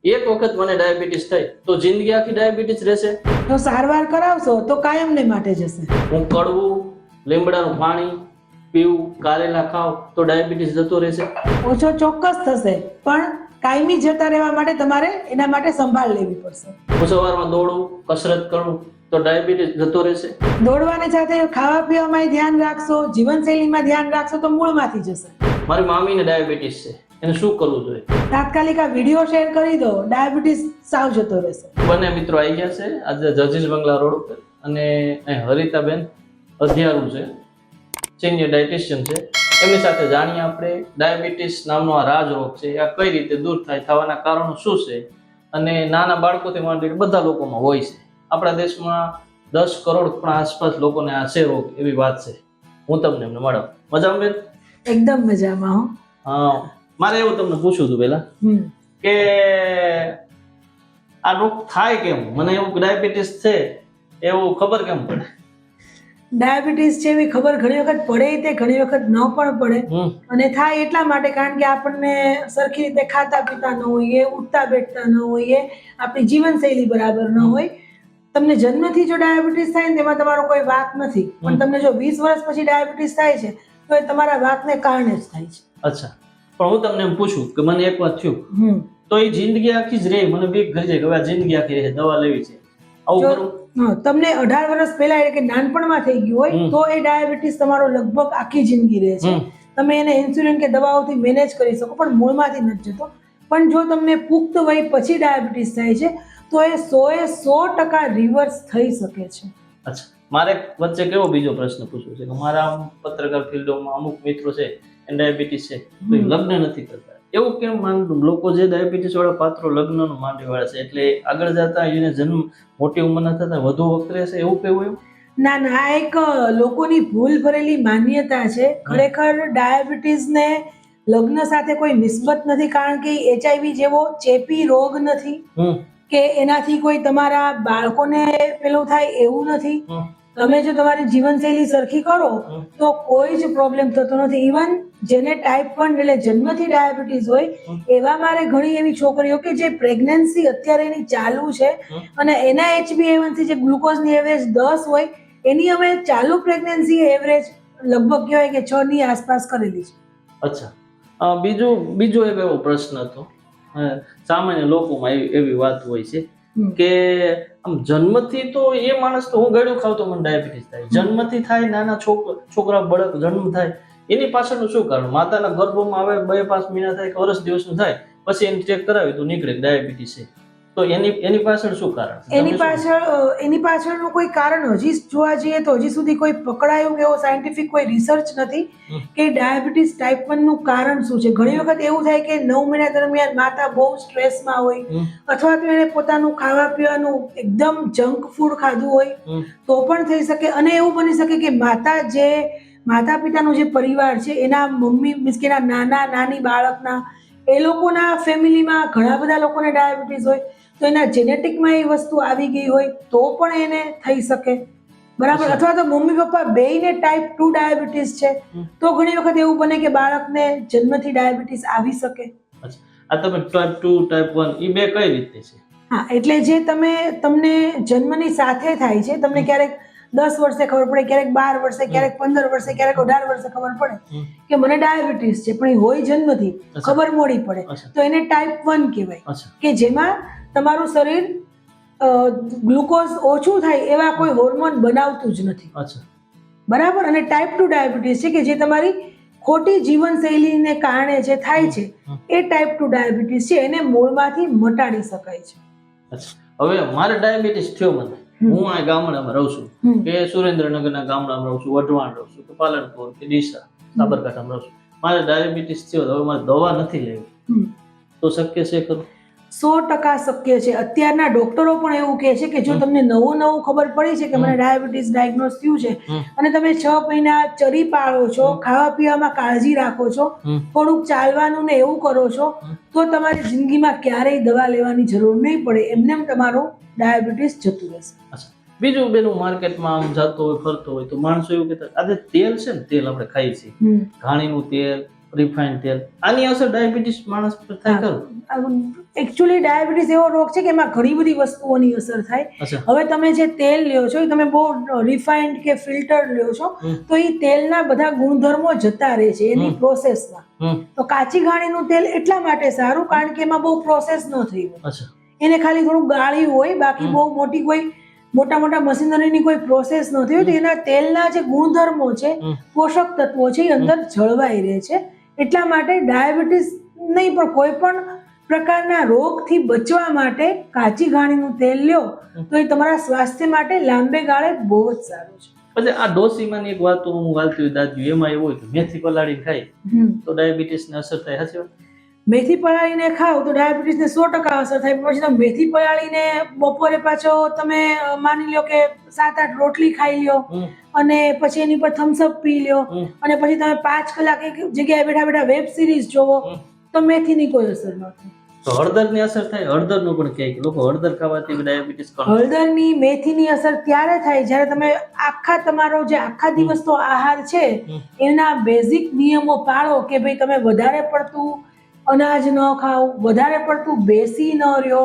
એક વખત મને ડાયાબિટીસ થઈ તો જિંદગી આખી ડાયાબિટીસ રહેશે? તો સારવાર કરાવશો તો કાયમને માટે જશે. હું કડવું લીમડાનું પાણી પીવું, કારેલા ખાવ તો ડાયાબિટીસ જતો રહેશે? ઓછો ચોક્કસ થશે, પણ કાયમી જતા રહેવા માટે તમારે એના માટે સંભાળ લેવી પડશે. હું સવારમાં દોડું, કસરત કરું તો ડાયાબિટીસ જતો રહેશે? દોડવાની સાથે ખાવા પીવામાં ધ્યાન રાખશો, જીવનશૈલીમાં ધ્યાન રાખશો તો મૂળમાંથી જશે. મારી મામીને ડાયાબિટીસ છે, એને શું કરવું જોઈએ? તાત્કાલિક આ વિડીયો શેર કરી દો, ડાયાબિટીસ સાવ જતો રહેશે. બંને મિત્રો આવી ગયા છે આજે જજીસ બંગલા રોડ ઉપર, અને અહીં હરિતાબેન અધ્યારું છે, સિનિયર ડાયટિશિયન છે. એમની સાથે જાણીએ આપણે ડાયાબિટીસ નામનો આ રાજરોગ છે, આ કઈ રીતે દૂર થાય, થવાના કારણો શું છે, અને નાના બાળકોથી માંડીને બધા લોકોમાં હોય છે. આપણા દેશમાં 10 કરોડ પણ આસપાસ લોકોને આ છે રોગ, એવી વાત છે. હું તમને એમને મળાવ. મજામાં બેન? એકદમ મજામાં હો. હા, મારે એવું તમને પૂછવું હતું પહેલા કે આ રોગ થાય કેમ? મને એવું ડાયાબિટીસ છે એવું ખબર કેમ પડે? ડાયાબિટીસ છે એવી ખબર ઘણી વખત પડે, તે ઘણી વખત ન પણ પડે. અને થાય એટલા માટે કારણ કે આપણને સરખી રીતે ખાતા પીતા ન હોઈએ, ઉઠતા બેઠતા ન હોઈએ, આપણી જીવનશૈલી બરાબર ન હોય. તમને જન્મથી જો ડાયાબિટીસ થાય ને તેમાં તમારો કોઈ વાંક નથી, પણ તમને જો 20 વર્ષ પછી ડાયાબિટીસ થાય છે તો એ તમારા વાંકને કારણે જ થાય છે. અચ્છા, પણ હું તમને એમ પૂછું કે મને એક વાત થયું તો એ જિંદગી આખી જ રહે, મને બીક ઘરી જાય કે હવે આ જિંદગી આખી રહે, દવા લેવી છે, આવું કરું? તમને 18 વર્ષ પહેલા એટલે કે નાનપણમાં થઈ ગયું હોય તો એ ડાયાબિટીસ તમારો લગભગ આખી જિંદગી રહે છે. તમે એને ઇન્સ્યુલિન કે દવાઓથી મેનેજ કરી શકો, પણ મૂળમાંથી નથી જતો. પણ જો તમને પુખ્ત વય પછી ડાયાબિટીસ થાય છે તો એ 100% રિવર્સ થઈ શકે છે. અચ્છા, મારે વચ્ચે કેવો બીજો પ્રશ્ન પૂછવો છે કે મારા પત્રકાર ફિલ્ડમાં અમુક મિત્રો છે એને ડાયાબિટીસ છે તો એ લગ્ન નથી કરતા. એવું કેમ માનતું? લોકો જે ડાયાબિટીસ વાળા પાત્રો લગ્નનું માંડી વાળા છે એટલે આગળ જતા એને જન્મ મોટી ઉંમરના થતા વધુ વખત રહેશે, એવું કેવું? એવું ના ના, આ એક લોકોની ભૂલ ભરેલી માન્યતા છે. ખરેખર ડાયાબિટીસને લગ્ન સાથે કોઈ નિસ્બત નથી, કારણ કે HIV જેવો ચેપી રોગ નથી કે એનાથી કોઈ તમારા બાળકોને પેલું થાય એવું નથી. તમે જો તમારી જીવનશૈલી સરખી કરો તો કોઈ જ પ્રોબ્લેમ થતો નથી. ઇવન જેને ટાઈપ 1 એટલે જન્મથી ડાયાબિટીસ હોય એવા મારે ઘણી એવી છોકરીઓ કે જે પ્રેગ્નન્સી અત્યારે એની ચાલુ છે અને એના HbA1c જે ગ્લુકોઝની એવરેજ 10 હોય, એની અમે ચાલુ પ્રેગ્નન્સી એવરેજ લગભગ કહેવાય કે 6 ની આસપાસ કરેલી છે. અચ્છા, બીજો એક એવો પ્રશ્ન હતો, સામાન્ય લોકોમાં એવી વાત હોય છે કે આમ જન્મથી તો એ માણસ તો હું ગળ્યું ખાવ તો મને ડાયાબિટીસ થાય, જન્મથી થાય, નાના છોકરા બળક જન્મ થાય, એની પાછળનું શું કારણ? માતાના ગર્ભમાં આવે 2-5 મહિના થાય કે વર્ષ દિવસનું થાય પછી એને ચેક કરાવી તો નીકળે ડાયાબિટીસ છે, તો એની પાછળ શું કારણ? એની પાછળનું કોઈ કારણ હજી જોવા જઈએ તો હજી સુધી કોઈ પકડાયું એવો સાયન્ટિફિક કોઈ રિસર્ચ નથી કે ડાયાબિટીસ ટાઈપ 1 નું કારણ શું છે. ઘણી વખત એવું થાય કે 9 મહિના દરમિયાન માતા બહુ સ્ટ્રેસમાં હોય, અથવા તો એને પોતાનું ખાવા પીવાનું એકદમ જંક ફૂડ ખાધું હોય તો પણ થઈ શકે. અને એવું બની શકે કે માતા પિતાનો જે પરિવાર છે એના મમ્મી મીન્સ કે એના નાના નાની બાળકના એ લોકોના ફેમિલીમાં ઘણા બધા લોકોને ડાયાબિટીસ હોય તો એના જેનેટિકમાં એ વસ્તુ આવી ગઈ હોય તો પણ એને થઈ શકે, બરાબર. અથવા તો મમ્મી પપ્પા બેયને ટાઈપ 2 ડાયાબિટીસ છે તો ઘણી વખત એવું બને કે બાળકને જન્મથી ડાયાબિટીસ આવી શકે. આ તમે ટાઈપ 2 ટાઈપ 1 એ બે કઈ રીતે છે? હા, એટલે જે તમને જન્મની સાથે થાય છે, તમને ક્યારેક 10 વર્ષે ખબર પડે, ક્યારેક 12 વર્ષે, ક્યારેક 15 વર્ષે, ક્યારેક 18 વર્ષે ખબર પડે કે મને ડાયાબિટીસ છે, પણ એ હોય જન્મથી, ખબર મોડી પડે તો એને ટાઈપ 1 કહેવાય, કે જેમાં તમારું શરીર ગ્લુકોઝ ઓછું થાય એવા કોઈ હોર્મોન બનાવતું જ નથી, બરાબર. અને ટાઈપ 2 ડાયાબિટીસ છે કે જે તમારી ખોટી જીવનશૈલીને કારણે જે થાય છે એ ટાઈપ 2 ડાયાબિટીસ છે, એને મૂળમાંથી મટાડી શકાય છે. હવે મારે ડાયાબિટીસ થયો, મને હું આ ગામડામાં રહું છું કે સુરેન્દ્રનગરના ગામડામાં રહું છું, વઢવાણ રહું છું કે પાલનપુર કે ડીસા સાબરકાંઠામાં રહું છું, મારે ડાયાબિટીસ થયો, હવે મારે દવા નથી લેવી તો શક્ય છે ખરું? 100% શક્ય છે. અત્યારના ડોક્ટરો પણ એવું કહે છે કે જો તમને નવું ખબર પડી છે કે મને ડાયાબિટીસ ડાયગ્નોઝ થયું છે અને તમે 6 મહિના ચરી પાળો છો, ખાવા પીવામાં કાળજી રાખો છો, થોડુંક ચાલવાનું ને એવું કરો છો તો તમારી જિંદગીમાં ક્યારેય દવા લેવાની જરૂર નહીં પડે, એમને તમારું ડાયાબિટીસ જતું રહેશે. બીજું બેનું માર્કેટમાં આમ જતો હોય ફરતો હોય તો માણસો એવું કહેતા આજે તેલ છે ને, તેલ આપણે ખાઈએ છીએ, ઘાણીનું તેલ, રિફાઇન્ડ તેલ, આની અસર ડાયાબિટીસ માણસ પર થાય ખરું? એકચ્યુઅલી ડાયાબિટીસ એવો રોગ છે કે એમાં ઘણી બધી વસ્તુઓની અસર થાય. અચ્છા. હવે તમે જે તેલ લ્યો છો એ તમે બહુ રિફાઇન્ડ કે ફિલ્ટર લ્યો છો તો એ તેલના બધા ગુણધર્મો જતા રહે છે એની પ્રોસેસમાં. તો કાચી ઘાણીનું તેલ એટલા માટે સારું કારણ કે એમાં બહુ પ્રોસેસ ન થઈ હોય. અચ્છા. એને ખાલી થોડું ગાળ્યું હોય, બાકી બહુ મોટી કોઈ મોટા મશીનરીની કોઈ પ્રોસેસ નથી હોય. તો એના તેલના જે ગુણધર્મો છે, પોષક તત્વો છે, એ અંદર જળવાઈ રહે છે. એટલા માટે ડાયાબિટીસ નહીં પણ કોઈ પણ પ્રકારના રોગથી બચવા માટે કાચી ઘાણીનું તેલ લ્યો તો એ તમારા સ્વાસ્થ્ય માટે લાંબે ગાળે બહુ જ સારું છે. પછી આ ડોસીમાંની એક વાત હું વાલતી હોય દાદી, એમાં એવું હોય કે મેથી પલાળી ખાય તો ડાયાબિટીસને અસર થાય, સાચી વાત? મેથી પલાળીને ખાવ તો ડાયાબિટીસને 100% અસર થાય. પછી તમે મેથી પલાળીને બપોરે પાછો તમે માની લો કે 7-8 રોટલી ખાઈ લ્યો અને પછી એની પર થમ્સઅપ પી લ્યો અને પછી તમે 5 કલાક એક જગ્યાએ બેઠા બેઠા વેબ સિરીઝ જોવો તો મેથીની કોઈ અસર ન થાય. તો હળદરની અસર થાય? હળદરનું પણ કહે કે લોકો હળદર ખાવાથી ડાયાબિટીસ કરે. હળદરની, મેથીની અસર ત્યારે થાય જ્યારે તમે તમારો જે આખા દિવસનો આહાર છે એના બેઝિક નિયમો પાળો કે ભાઈ તમે વધારે પડતું અનાજ ન ખાઓ, વધારે પડતું બેસી ન રહ્યો,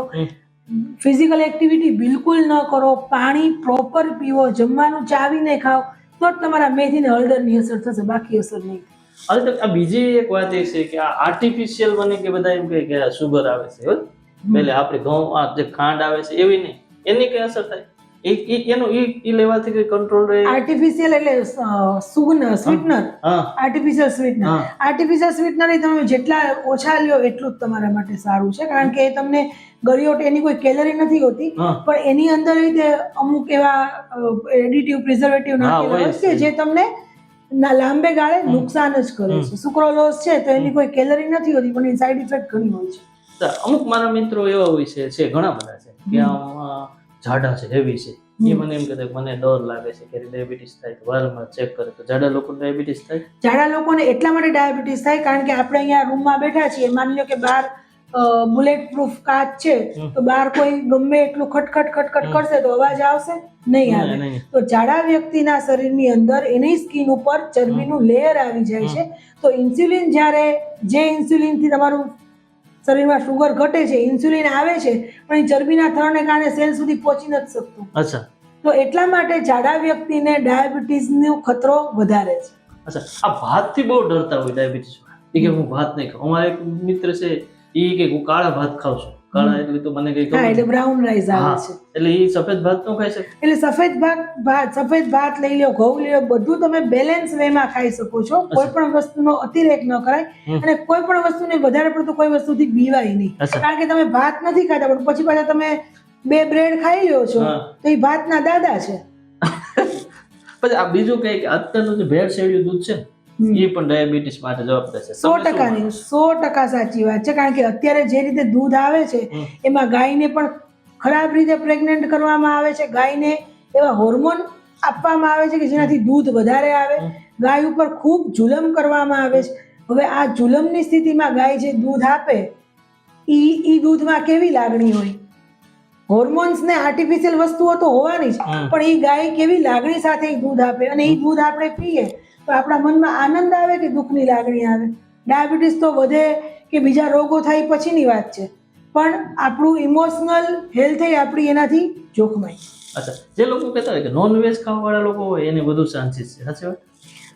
ફિઝિકલ એક્ટિવિટી બિલકુલ ન કરો, પાણી પ્રોપર પીવો, જમવાનું ચાવીને ખાઓ, તો જ તમારા મેથી ને હળદરની અસર થશે, બાકી અસર નહીં. હવે આ બીજી એક વાત એ છે કે આ આર્ટિફિશિયલ બને કે બધા એમ કહે કે સુગર આવે છે, એટલે આપણે ઘઉં આ જે ખાંડ આવે છે એવી નહીં, એની કઈ અસર થાય? એનું ઈ લેવાથી કઈ કંટ્રોલ રહે? આર્ટિફિશિયલ એટલે sweetener, artificial sweetener. Artificial sweetener તમે જેટલા ઓછા લ્યો એટલું જ તમારા માટે સારું છે કારણ કે એ તમને ગળ્યોટ, એની કોઈ કેલરી નથી હોતી પણ એની અંદર અમુક એવા એડિટિવ પ્રિઝર્વેટિવ નાખેલા હોય છે જે તમને લાંબે ગાળે નુકસાન જ કરે છે. સુક્રોલોઝ છે તો એની કોઈ કેલરી નથી હોતી પણ એની સાઈડ ઇફેક્ટ ઘણી હોય છે. અમુક મારા મિત્રો એવા હોય છે, ઘણા બધા છે કે આમ જાડા છે, હેવી છે, એ મને એમ કહે મને ડર લાગે છે કે ડાયાબિટીસ થાય, વારંવાર ચેક કરે તો જાડા લોકોને ડાયાબિટીસ થાય? જાડા લોકોને એટલા માટે ડાયાબિટીસ થાય કારણ કે આપણે અહીંયા રૂમમાં બેઠા છીએ, માની લો કે બહાર બુલેટ પ્રૂફ કાચ છે તો બહાર કોઈ ગમે એટલું ખટખટ કરશે તો અવાજ આવશે નહીં આવે. તો જાડા વ્યક્તિના શરીરની અંદર એની સ્કિન ઉપર ચરબીનું લેયર આવી જાય છે. તો ઇન્સ્યુલિન જ્યારે જે ઇન્સ્યુલિનથી તમારું શરીરમાં શુગર ઘટે છે, ઇન્સ્યુલિન આવે છે પણ એ ચરબીના થરને કારણે સેલ સુધી પહોંચી નથી શકતું. અચ્છા. તો એટલા માટે જાડા વ્યક્તિને ડાયાબિટીસનો ખતરો વધારે છે. અચ્છા. આ ભાતથી બહુ ડરતા હોય ડાયાબિટીસ વાળા, કે હું ભાત નહીં ખાઉં. અમારા એક મિત્ર છે એ કે હું કાળા ભાત ખાઉં છું. કાળા એટલે તો મને કઈ ખબર એટલે બ્રાઉન રાઈસ આવે છે, એટલે એ સફેદ ભાત નો ખાઈ શકે? એટલે સફેદ ભાત લઈ લો, ઘઉં લઈ લો, બધું તમે બેલેન્સ વેમાં ખાઈ શકો છો. કોઈ પણ વસ્તુનો અતિરેક ન કરાય અને કોઈ પણ વસ્તુને વધારે પડતું કોઈ વસ્તુથી બીવાય નહીં. કારણ કે તમે ભાત નથી ખાતા પણ પછી પાછા તમે 2 બ્રેડ ખાઈ લ્યો છો તો એ ભાતના દાદા છે. પછી આ બીજું કઈ કે અત્યારનું જે ભેળસેળિયું દૂધ છે એ પણ ડાયાબિટીસ માટે જવાબદાર છે? 100% સાચી વાત છે કારણ કે અત્યારે જે રીતે દૂધ આવે છે એમાં ગાયને પણ ખરાબ રીતે પ્રેગ્નન્ટ કરવામાં આવે છે. ગાયને એવા હોર્મોન આપવામાં આવે છે કે જેનાથી દૂધ વધારે આવે. ગાય ઉપર ખૂબ જુલમ કરવામાં આવે છે. હવે આ જુલમની સ્થિતિમાં ગાય જે દૂધ આપે ઈ દૂધમાં કેવી લાગણી હોય? હોર્મોન્સ ને આર્ટિફિશિયલ વસ્તુઓ તો હોવાની જ પણ એ ગાય કેવી લાગણી સાથે દૂધ આપે અને એ દૂધ આપણે પીએ તો આપણા મનમાં આનંદ આવે કે દુઃખની લાગણી આવે? ડાયાબિટીસ તો વધે કે બીજા રોગો થાય પછીની વાત છે પણ આપણું ઇમોશનલ હેલ્થ આપણી એનાથી જોખમાય. અચ્છા. જે લોકો કહેતા હોય કે નોનવેજ ખાવાવાળા લોકો હોય એને વધુ ચાન્સીસ છે, સાચી વાત?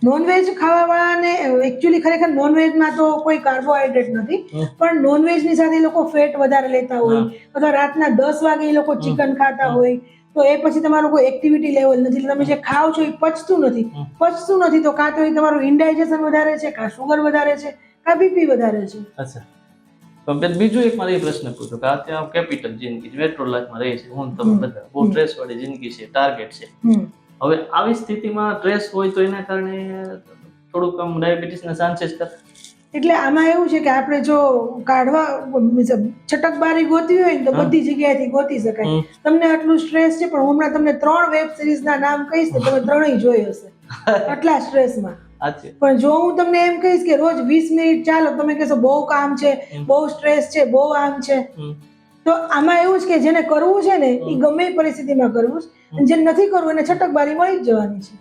નોનવેજ ખાવાવાળાને એકચ્યુઅલી ખરેખર નોનવેજમાં તો કોઈ કાર્બોહાઈડ્રેટ નથી પણ નોનવેજની સાથે લોકો ફેટ વધારે લેતા હોય અથવા રાતના 10 વાગે એ લોકો ચિકન ખાતા હોય તો એ પછી તમારું કોઈ એક્ટિવિટી લેવલ નથી, તમે જે ખાઓ છો એ પચતું નથી તો કાં તો એ તમારું ઇનડાઇજેશન વધારે છે, કાં શુગર વધારે છે, કાં બીપી વધારે છે. અચ્છા. પણ બીજું એક મારે એ પ્રશ્ન પૂછો કે અત્યારે કેપિટલ જિંદગી મેટ્રો લાઈફમાં રહી છે, હું તમે બધા બહુ સ્ટ્રેસ વાળી જિંદગી છે, ટાર્ગેટ છે. હવે આવી સ્થિતિમાં સ્ટ્રેસ હોય તો એના કારણે થોડુંક આમ ડાયાબિટીસના ચાન્સીસ કરે? એટલે આમાં એવું છે કે આપણે જો કાઢવા છટકબારી ગોતવી હોય ને તો બધી જગ્યાએથી ગોતી શકાય. તમને આટલું સ્ટ્રેસ છે પણ હમણાં તમને 3 વેબ સિરીઝના નામ કહીશ તો તમે 3ય જોઈ હશે આટલા સ્ટ્રેસમાં. પણ જો હું તમને એમ કહીશ કે રોજ 20 મિનિટ ચાલો, તમે કહેશો બહુ કામ છે, બહુ સ્ટ્રેસ છે, બહુ આમ છે, તો આમાં એવું છે કે જેને કરવું છે ને એ ગમે એ પરિસ્થિતિમાં કરવું છે, જે નથી કરવું એને છટકબારી મળી જ જવાની છે.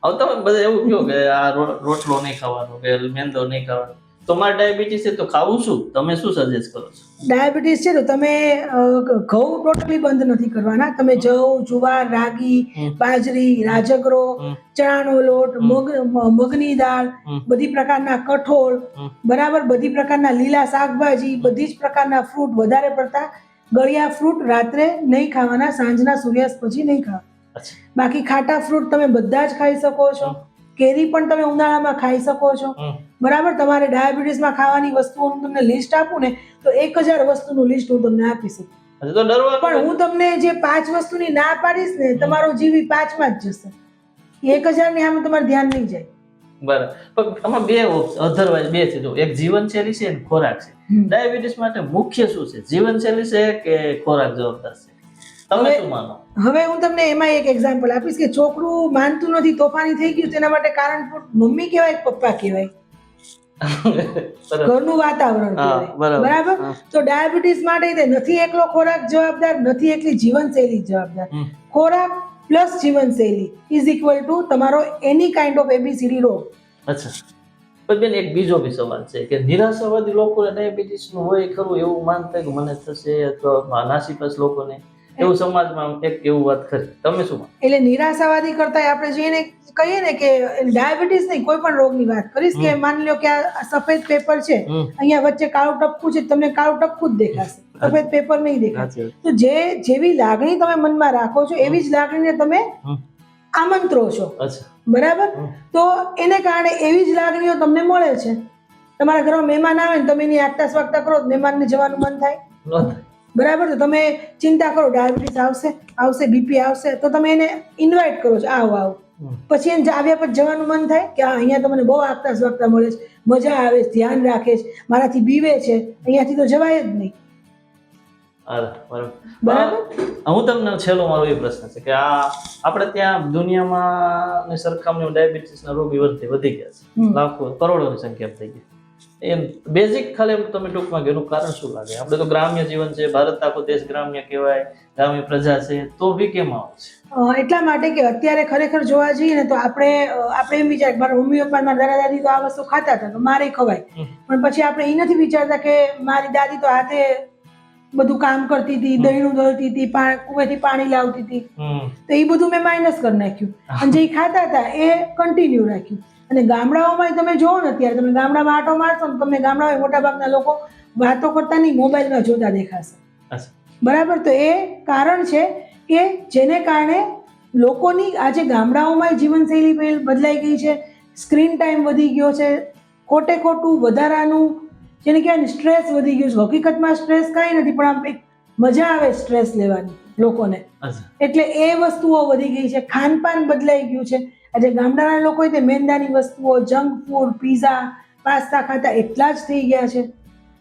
હવે તમે બધા એવું કહો કે આ રોટલો નહીં ખાવાનો કે મેંદો નહીં ખાવાનો, તો મારે ડાયાબિટીસ છે તો ખાવું શું? તમે શું સજેસ્ટ કરો છો? ડાયાબિટીસ છે તો તમે ઘઉં ટોટલી બંધ નથી કરવાના. તમે જવ, જુવાર, રાગી, બાજરી, રાજગરો, ચણાનો લોટ, મગની દાળ, બધી પ્રકારના કઠોળ, બરાબર, બધી પ્રકારના લીલા શાકભાજી, બધી જ પ્રકારના ફ્રૂટ, વધારે પડતા ગળ્યા ફ્રૂટ રાત્રે નહીં ખાવાના, સાંજના સૂર્યાસ્ત પછી નહીં ખાવા. બાકી ખાટા ફ્રૂટ તમે બધા જ ખાઈ શકો છો. કેરી પણ તમે ઉનાળામાં ખાઈ શકો છો. બરાબર. તમારે ડાયાબિટીસમાં ખાવાની વસ્તુઓનું તમને લિસ્ટ આપું ને તો 1000 વસ્તુનું લિસ્ટ હું તમને આપી શકું. પણ હું તમને જે 5 વસ્તુની ના પાડીશ ને, તમારો જીવી 5 માં જ જશે. 1000 ની આમાં તમારે ધ્યાન નહીં જાય. બરાબર. પણ આમાં બે અધરવાઇઝ બે છે. જો એક જીવનશૈલી છે અને ખોરાક છે. ડાયાબિટીસ માટે મુખ્ય શું છે? જીવનશૈલી છે કે ખોરાક જવાબદાર છે? તમે શું માનો? હવે હું તમને એમાં એક એક્ઝામ્પલ આપીશ કે છોકરું માનતું નથી, તોફાની થઈ ગયું, તેના માટે કારણ મમ્મી કહેવાય, પપ્પા કહેવાય, ઘરનું વાતાવરણ કહેવાય. બરાબર. તો ડાયાબિટીસ માટે તે નથી એકલો ખોરાક જવાબદાર, નથી એકલી જીવનશૈલી જવાબદાર. ખોરાક પ્લસ જીવનશૈલી ઇઝ ઇક્વલ ટુ તમારો એની કાઇન્ડ ઓફ ABCD રોગ. અચ્છા. પણ બેન એક બીજો બી સવાલ છે કે નિરાશાવાદી લોકોને ડાયાબિટીસ નું હોય ખરું એવું માનતા કે મને થશે, અથવા નાસીપાસ લોકોને એવું સમાજમાં એક એવું વાત કરી. તમે શું માનો? એટલે નિરાશાવાદી કરતા આપણે જોઈને કહીએ ને કે ડાયાબિટીસ નહીં, કોઈ પણ રોગની વાત કરીશ કે માની લો કે આ સફેદ પેપર છે, અહીંયા વચ્ચે કાળું ટપકું છે, તમને કાળું ટપકું જ દેખાશે, સફેદ પેપર નહીં દેખાશે. તો જેવી લાગણી તમે મનમાં રાખો છો એવી જ લાગણીને તમે આમંત્રો છો. બરાબર. તો એને કારણે એવી જ લાગણીઓ તમને મળે છે. તમારા ઘરમાં મહેમાન આવે ને તમે એની આગતા સ્વાગતા કરો, મહેમાનને જવાનું મન થાય. બરાબર. તો તમે ચિંતા કરો ડાયાબિટીસ આવશે, બીપી આવશે, તો તમે એને ઇન્વાઇટ કરો છો, આવો. પછી એને આવ્યા પછી જવાનું મન થાય કે અહીંયા તમને બહુ આગતા સ્વાગતા મળે છે, મજા આવે છે, ધ્યાન રાખે છે, મારાથી બીવે છે, અહીંયાથી તો જવાય જ નહીં. બરાબર. હું તમને છેલ્લો મારો એ પ્રશ્ન છે કે આપણે ત્યાં દુનિયામાં સરખામણીમાં ડાયાબિટીસના રોગી વધી ગયા છે, લાખો કરોડોની સંખ્યા થઈ ગઈ. એમ બેઝિક ખાલી તમે ટૂંકમાં એનું કારણ શું લાગે? આપણે તો ગ્રામ્ય જીવન છે, ભારત આખો દેશ ગ્રામ્ય કહેવાય, ગ્રામ્ય પ્રજા છે, તો બી કેમ આવે છે? એટલા માટે કે અત્યારે ખરેખર જોવા જઈએ ને તો આપણે એમ વિચાર, મારા મમ્મી પપ્પા, મારા દાદા દાદી તો આ વસ્તુ ખાતા હતા તો મારે ખવાય, પણ પછી આપણે એ નથી વિચારતા કે મારી દાદી તો હાથે બધું કામ કરતી હતી, દહીંનું દળતી હતી, કુવેથી પાણી લાવતી હતી, તો એ બધું મેં માઇનસ કરી નાખ્યું અને જે ખાતા હતા એ કન્ટિન્યુ રાખ્યું. અને ગામડાઓમાં તમે જોવો ને, અત્યારે તમે ગામડામાં આટો મારશો ને તમને ગામડામાં મોટાભાગના લોકો વાતો કરતા નહીં, મોબાઈલમાં જોતા દેખાશે. બરાબર. તો એ કારણ છે કે જેને કારણે લોકોની આજે ગામડાઓમાં જીવનશૈલી બદલાઈ ગઈ છે, સ્ક્રીન ટાઈમ વધી ગયો છે, ખોટે ખોટું વધારાનું જેને કહેવાય સ્ટ્રેસ વધી ગયું છે. હકીકતમાં સ્ટ્રેસ કાંઈ નથી, પણ આમ એક મજા આવે સ્ટ્રેસ લેવાની લોકોને, એટલે એ વસ્તુઓ વધી ગઈ છે. ખાનપાન બદલાઈ ગયું છે. આજે ગામડાના લોકો તે મેંદાની વસ્તુઓ, જંક ફૂડ, પીઝા, પાસ્તા ખાતા એટલા જ થઈ ગયા છે.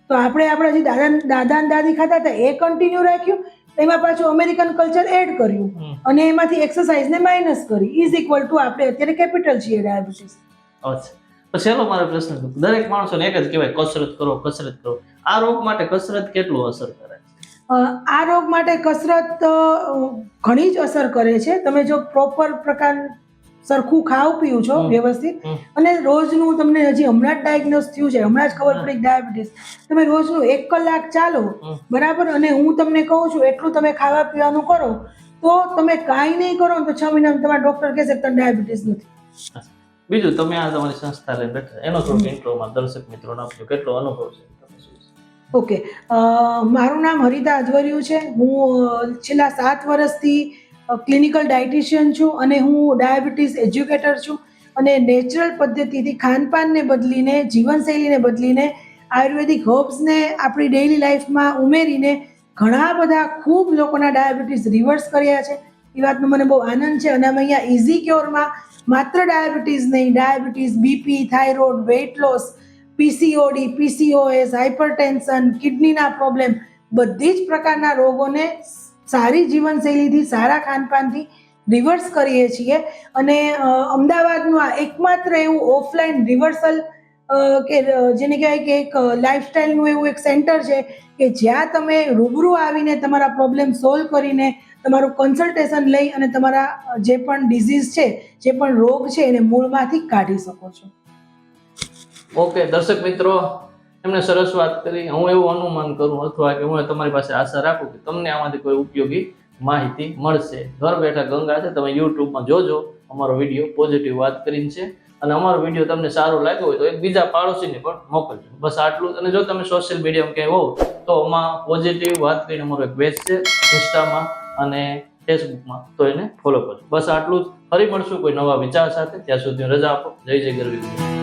તો આપણે આપણા જે દાદા દાદી ખાતા હતા એ કન્ટિન્યુ રાખ્યું, એમાં પાછું અમેરિકન કલ્ચર એડ કર્યું અને એમાંથી એક્સરસાઇઝને માઇનસ કરી, ઇઝ ઇક્વલ ટુ આપણે અત્યારે કેપિટલ છીએ ડાયાબિટીસ. છેલ્લો મારો પ્રશ્ન, દરેક માણસોને એક જ કહેવાય કસરત કરો, કસરત કરો. આ રોગ માટે કસરત કેટલું અસર કરે? આ રોગ માટે કસરત ઘણી જ અસર કરે છે. તમે જો પ્રોપર પ્રકાર સરખું ખાવ પીવું છો વ્યવસ્થિત, અને રોજનું તમને હજી હમણાં જ ડાયગ્નોસ થયું છે, હમણાં જ ખબર પડી ડાયાબિટીસ, તમે રોજનું 1 કલાક ચાલો, બરાબર, અને હું તમને કહું છું એટલું તમે ખાવા પીવાનું કરો, તો તમે કાંઈ નહીં કરો તો 6 મહિનામાં તમારા ડોક્ટર કહેશે કે તમને ડાયાબિટીસ નથી. બીજું તમે આ તમારી સંસ્થા લઈને બેઠા, એનો થોડું ઇન્ટ્રોમાં દર્શક મિત્રોને આપજો, કેટલો અનુભવ છે? ઓકે. મારું નામ હરિતા અજવરિયું છે. હું છેલ્લા 7 વર્ષથી ક્લિનિકલ ડાયટિશિયન છું અને હું ડાયાબિટીસ એજ્યુકેટર છું. અને નેચરલ પદ્ધતિથી ખાનપાનને બદલીને, જીવનશૈલીને બદલીને, આયુર્વેદિક હર્બ્સને આપણી ડેઇલી લાઈફમાં ઉમેરીને ઘણા બધા ખૂબ લોકોના ડાયાબિટીસ રિવર્સ કર્યા છે. એ વાતનો મને બહુ આનંદ છે. અને અમે અહીંયા ઇઝી ક્યોરમાં માત્ર ડાયાબિટીસ નહીં, diabetes, BP, thyroid, weight loss, PCOD, PCOS, hypertension, કિડનીના પ્રોબ્લેમ, બધી જ પ્રકારના રોગોને સારી જીવનશૈલીથી, સારા ખાનપાનથી રિવર્સ કરીએ છીએ. અને અમદાવાદનું આ એકમાત્ર એવું ઓફલાઈન રિવર્સલ કે જેને કહેવાય કે એક લાઈફસ્ટાઈલનું એવું એક સેન્ટર છે કે જ્યાં તમે રૂબરૂ આવીને તમારા પ્રોબ્લેમ સોલ્વ કરીને તમારું કન્સલ્ટેશન લઈ અને તમારા જે પણ ડિઝીઝ છે, જે પણ રોગ છે એને મૂળમાંથી કાઢી શકો છો. ઓકે દર્શક મિત્રો, એમને સરસ વાત કરી. હું એવું અનુમાન કરું અથવા કે હું તમારી પાસે આશા રાખું કે તમને આમાંથી કોઈ ઉપયોગી માહિતી મળશે. ઘર બેઠા ગંગા છે, તમે યુટ્યુબમાં જોજો. અમારો વિડીયો પોઝિટિવ વાત કરીને છે, અને અમારો વિડીયો તમને સારો લાગ્યો હોય તો એક બીજા પાડોશીને પણ મોકલજો. બસ આટલું જ. અને જો તમે સોશિયલ મીડિયામાં ક્યાંય હોવ તો આમાં પોઝિટિવ વાત કરીને અમારો એક પેજ છે ઇન્સ્ટામાં અને ફેસબુકમાં, તો એને ફોલો કરજો. બસ આટલું જ. ફરી મળશું કોઈ નવા વિચાર સાથે. ત્યાં સુધી રજા આપો. જય જય ગરવી.